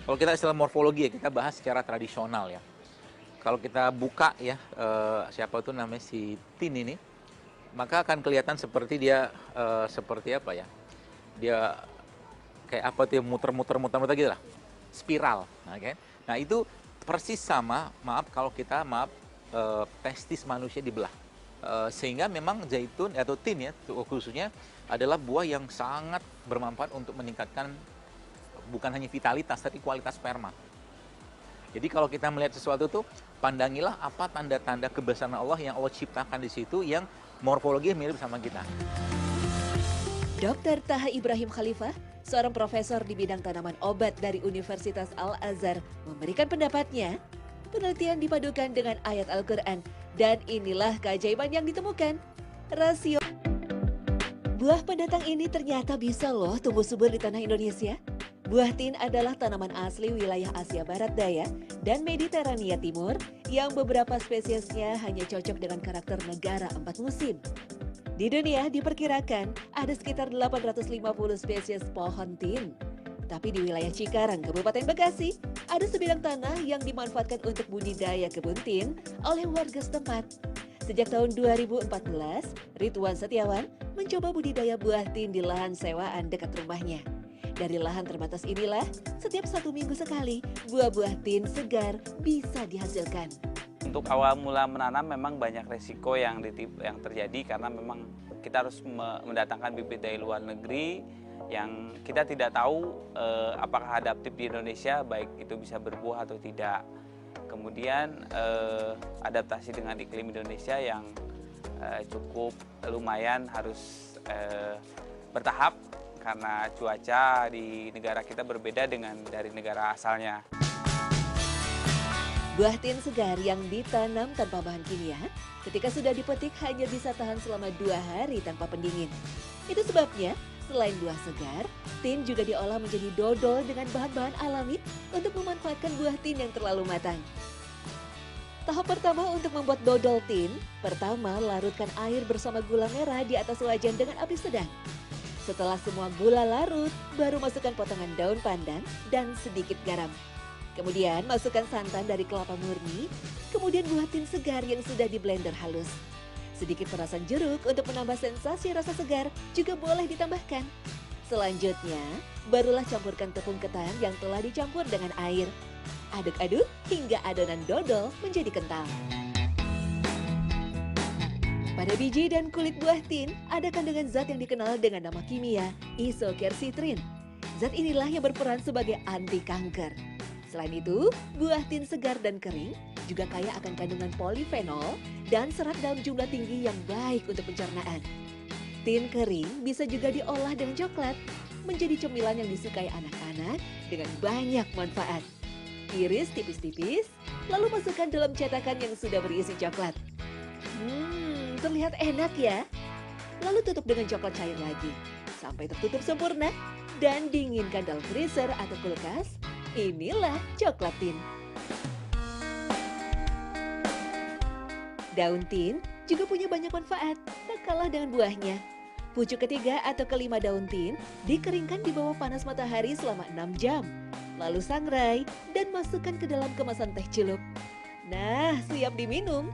Kalau kita istilah morfologi ya, kita bahas secara tradisional ya. Kalau kita buka ya, siapa itu namanya si tin ini, maka akan kelihatan seperti dia, seperti apa ya, dia kayak apa tuh, muter-muter gitu lah, spiral. Nah, kan? Nah itu persis sama, maaf kalau kita, testis manusia dibelah. Sehingga memang zaitun atau tin ya, khususnya adalah buah yang sangat bermanfaat untuk meningkatkan bukan hanya vitalitas, tapi kualitas sperma. Jadi kalau kita melihat sesuatu tuh, pandangilah apa tanda-tanda kebesaran Allah yang Allah ciptakan di situ yang morfologi mirip sama kita. Dr. Taha Ibrahim Khalifah, seorang profesor di bidang tanaman obat dari Universitas Al-Azhar, memberikan pendapatnya, penelitian dipadukan dengan ayat Al-Quran, dan inilah keajaiban yang ditemukan. Rasio buah pendatang ini ternyata bisa loh tumbuh subur di tanah Indonesia. Buah tin adalah tanaman asli wilayah Asia Barat Daya dan Mediterania Timur yang beberapa spesiesnya hanya cocok dengan karakter negara 4 musim. Di dunia diperkirakan ada sekitar 850 spesies pohon tin. Tapi di wilayah Cikarang, Kabupaten Bekasi, ada sebidang tanah yang dimanfaatkan untuk budidaya kebun tin oleh warga setempat. Sejak tahun 2014, Ridwan Setiawan mencoba budidaya buah tin di lahan sewaan dekat rumahnya. Dari lahan terbatas inilah, setiap 1 minggu sekali, buah-buah tin segar bisa dihasilkan. Untuk awal mula menanam memang banyak resiko yang terjadi karena memang kita harus mendatangkan bibit dari luar negeri yang kita tidak tahu apakah adaptif di Indonesia, baik itu bisa berbuah atau tidak. Kemudian adaptasi dengan iklim Indonesia yang cukup lumayan harus bertahap karena cuaca di negara kita berbeda dengan dari negara asalnya. Buah tin segar yang ditanam tanpa bahan kimia, ketika sudah dipetik hanya bisa tahan selama 2 hari tanpa pendingin. Itu sebabnya, selain buah segar, tin juga diolah menjadi dodol dengan bahan-bahan alami untuk memanfaatkan buah tin yang terlalu matang. Tahap pertama untuk membuat dodol tin, pertama larutkan air bersama gula merah di atas wajan dengan api sedang. Setelah semua gula larut, baru masukkan potongan daun pandan dan sedikit garam. Kemudian masukkan santan dari kelapa murni, kemudian buah tin segar yang sudah di blender halus. Sedikit perasan jeruk untuk menambah sensasi rasa segar juga boleh ditambahkan. Selanjutnya, barulah campurkan tepung ketan yang telah dicampur dengan air. Aduk-aduk hingga adonan dodol menjadi kental. Pada biji dan kulit buah tin, ada kandungan zat yang dikenal dengan nama kimia isoquercitrin. Zat inilah yang berperan sebagai anti kanker. Selain itu, buah tin segar dan kering juga kaya akan kandungan polifenol dan serat dalam jumlah tinggi yang baik untuk pencernaan. Tin kering bisa juga diolah dengan coklat, menjadi cemilan yang disukai anak-anak dengan banyak manfaat. Iris tipis-tipis, lalu masukkan dalam cetakan yang sudah berisi coklat. Terlihat enak ya. Lalu tutup dengan coklat cair lagi, sampai tertutup sempurna dan dinginkan dalam freezer atau kulkas. Inilah coklat tin. Daun tin juga punya banyak manfaat, tak kalah dengan buahnya. Pucuk ketiga atau kelima daun tin dikeringkan di bawah panas matahari selama 6 jam. Lalu sangrai dan masukkan ke dalam kemasan teh celup. Nah, siap diminum.